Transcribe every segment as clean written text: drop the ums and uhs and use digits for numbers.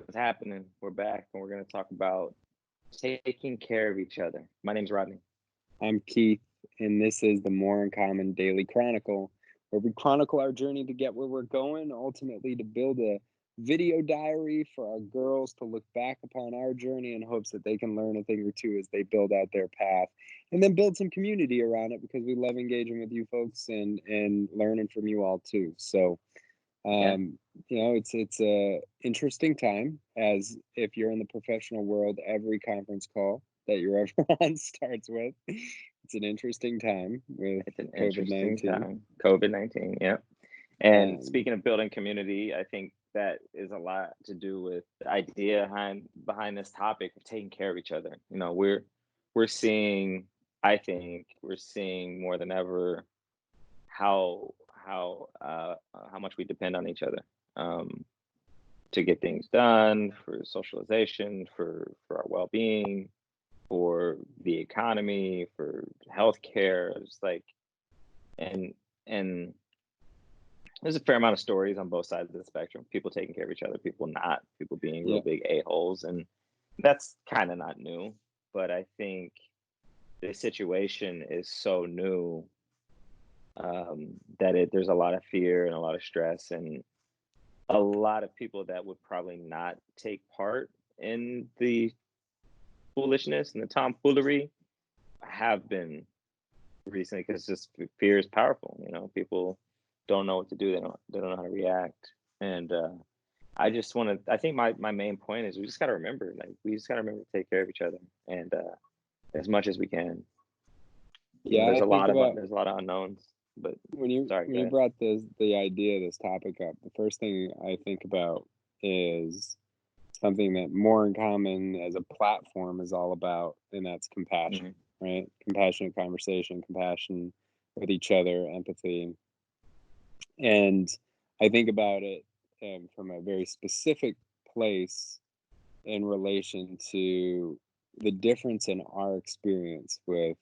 What's happening? We're back and we're going to talk about taking care of each other. My name's Rodney. I'm Keith, and this is the More in Common Daily Chronicle, where we chronicle our journey to get where we're going, ultimately to build a video diary for our girls to look back upon our journey in hopes that they can learn a thing or two as they build out their path, and then build some community around it because we love engaging with you folks and learning from you all too. So Yeah. um, it's a interesting time, as if you're in the professional world, every conference call that you're ever on starts with. It's an interesting time with It's an COVID interesting 19. time. COVID-19. Yeah. And Um, speaking of building community, I think that is a lot to do with the idea behind this topic of taking care of each other. We're seeing, I think we're seeing more than ever how much we depend on each other. Um, to get things done, for socialization, for our well-being, for the economy, for healthcare. It's like and and there's a fair amount of stories on both sides of the spectrum. People taking care of each other, people not, people being real yeah, big a-holes, and that's kind of not new. But I think the situation is so new, that there's a lot of fear and a lot of stress and a lot of people that would probably not take part in the foolishness and the tomfoolery have been recently, because just fear is powerful. People don't know what to do. They don't know how to react. And I just want to. I think my main point is we just got to remember, like we just got to remember to take care of each other, and as much as we can. yeah. I think about There's a lot of unknowns. But when you sorry, when go you ahead. brought the idea, this topic up. The first thing I think about is something that More in Common as a platform is all about, and that's compassion, Hmm. right? Compassionate conversation, compassion with each other, empathy. And I think about it from a very specific place in relation to the difference in our experience with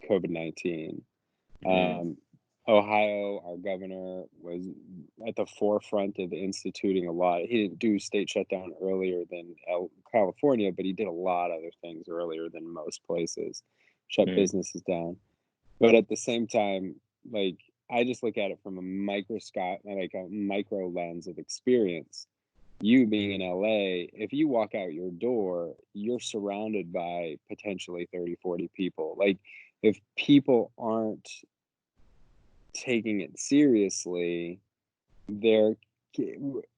COVID-19. Mm. Um, Ohio, our governor, was at the forefront of instituting a lot. He didn't do state shutdown earlier than California, but he did a lot of other things earlier than most places, shut Mm. businesses down. But at the same time, like, I just look at it from a like a micro lens of experience. You being in LA, if you walk out your door, you're surrounded by potentially 30, 40 people. Like, if people aren't taking it seriously, there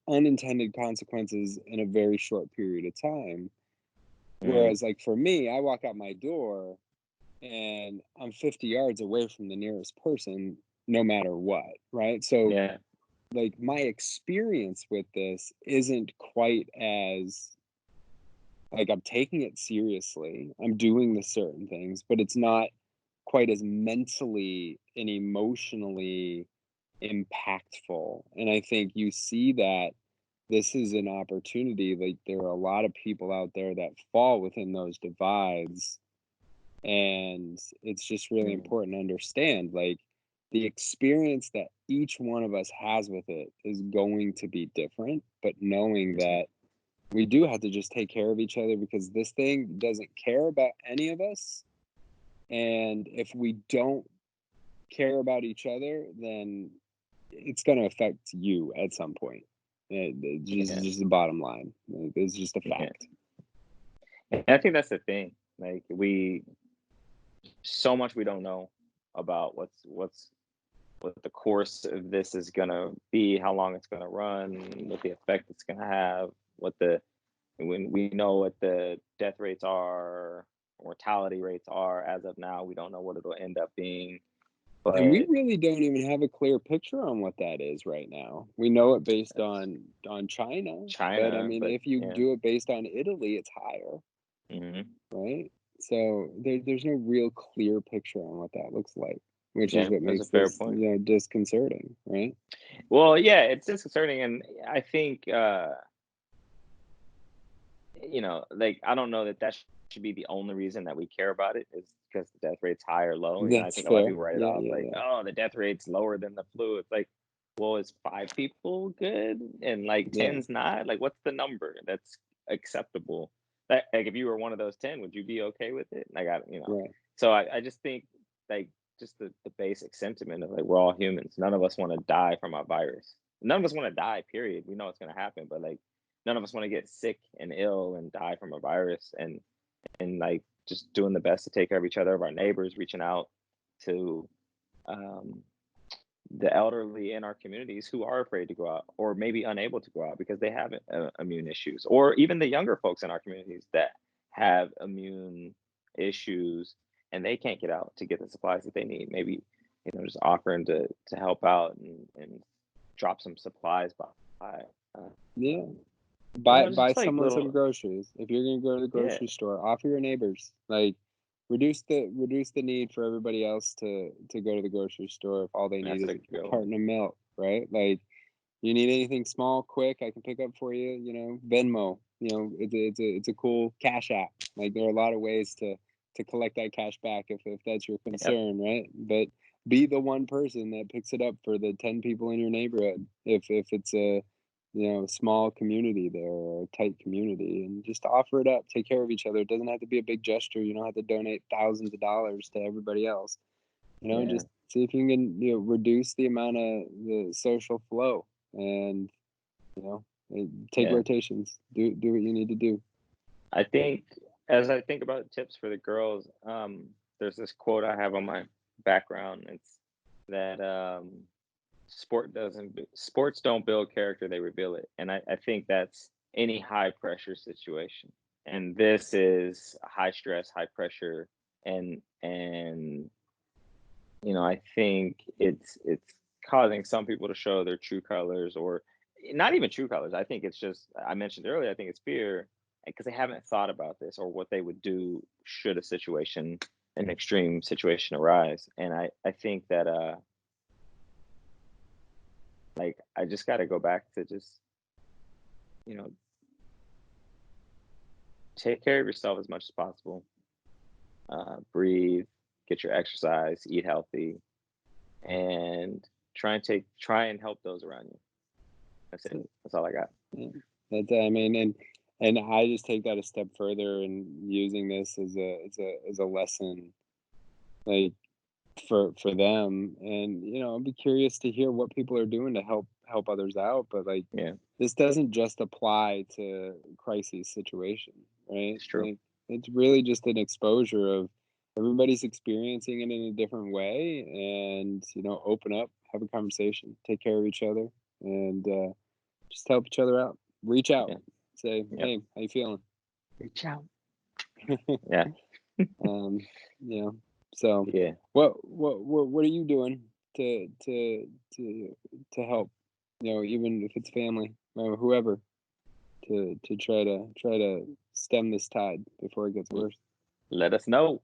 unintended consequences in a very short period of time. Mm. Whereas, like, for me, I walk out my door and I'm 50 yards away from the nearest person, no matter what, right? So, Yeah. like, my experience with this isn't quite as, like, I'm taking it seriously. I'm doing the certain things, but it's not quite as mentally and emotionally impactful. And I think you see that this is an opportunity. Like, there are a lot of people out there that fall within those divides, and it's just really Mm. important to understand, like, the experience that each one of us has with it is going to be different, but knowing Yeah. that we do have to just take care of each other because this thing doesn't care about any of us. And if we don't care about each other, then it's going to affect you at some point. Yeah. Just the bottom line. Like, it's just a Yeah. fact. And I think that's the thing. Like so much we don't know about what the course of this is gonna be, how long it's gonna run, what the effect it's gonna have, what the when we know what the death rates are, mortality rates are as of now, we don't know what it'll end up being. And we But really don't even have a clear picture on what that is right now. We know it based that's on China, but I China, mean, but if you yeah. do it based on Italy, it's higher, Hmm. right? So there's no real clear picture on what that looks like, which is Yeah, what that's a makes fair this, point. disconcerting, right? Well, yeah, it's disconcerting, and I think like I don't know that should be the only reason that we care about it is because the death rate's high or low. I That's think a lot of fair. people write it Yeah, off yeah, like, yeah. oh, the death rate's lower than the flu. It's like, well, is 5 people good and like Yeah, 10's not? Like, what's the number that's acceptable? Like, if you were one of those 10, would you be okay with it? Like, right. so I just think like just the basic sentiment of like we're all humans. None of us want to die from a virus. None of us want to die, period. We know it's going to happen, but like none of us want to get sick and ill and die from a virus. And like just doing the best to take care of each other, of our neighbors, reaching out to um, the elderly in our communities who are afraid to go out or maybe unable to go out because they have immune issues, or even the younger folks in our communities that have immune issues and they can't get out to get the supplies that they need. Maybe just offering to help out and drop some supplies by uh, Yeah. Buy just like someone some little, groceries. If you're gonna go to the yeah, grocery store, offer your neighbors. Like reduce the need for everybody else to go to the grocery store if all they need that's is a a good one. carton of milk, right? Like you need anything small, quick, I can pick up for you, Venmo. It's a cool cash app. Like there are a lot of ways to collect that cash back if that's your Yep. concern, right? But be the one person that picks it up for the 10 people in your neighborhood if it's a small community there or a tight community, and just offer it up, take care of each other. It doesn't have to be a big gesture. You don't have to donate thousands of dollars to everybody else. Yeah. Just see if you can reduce the amount of the social flow, and you know take Yeah. rotations, do what you need to do. I think as I think about tips for the girls, there's this quote I have on my background. It's that sports don't build character, they reveal it. And I think that's any high pressure situation. And this is high stress, high pressure, and I think it's causing some people to show their true colors, or not even true colors. I think it's just, I mentioned earlier, I think it's fear because they haven't thought about this or what they would do should an extreme situation arise. And I think that like I just got to go back to just, you know, take care of yourself as much as possible. Breathe, get your exercise, eat healthy, and try and help those around you. That's it. So, That's all I got. yeah, I mean, and I just take that a step further and using this as a lesson, like for them. And I'd be curious to hear what people are doing to help others out, but like Yeah, this doesn't just apply to crisis situation, right? it's true. Like it's really just an exposure of everybody's experiencing it in a different way. And open up, have a conversation, take care of each other, and just help each other out. Reach out, Yeah. say, Yep. hey, how you feeling? Reach out. Yeah. um you know so Yeah. what are you doing to to help, even if it's family or whoever, to try to stem this tide before it gets L- worse? Let us know.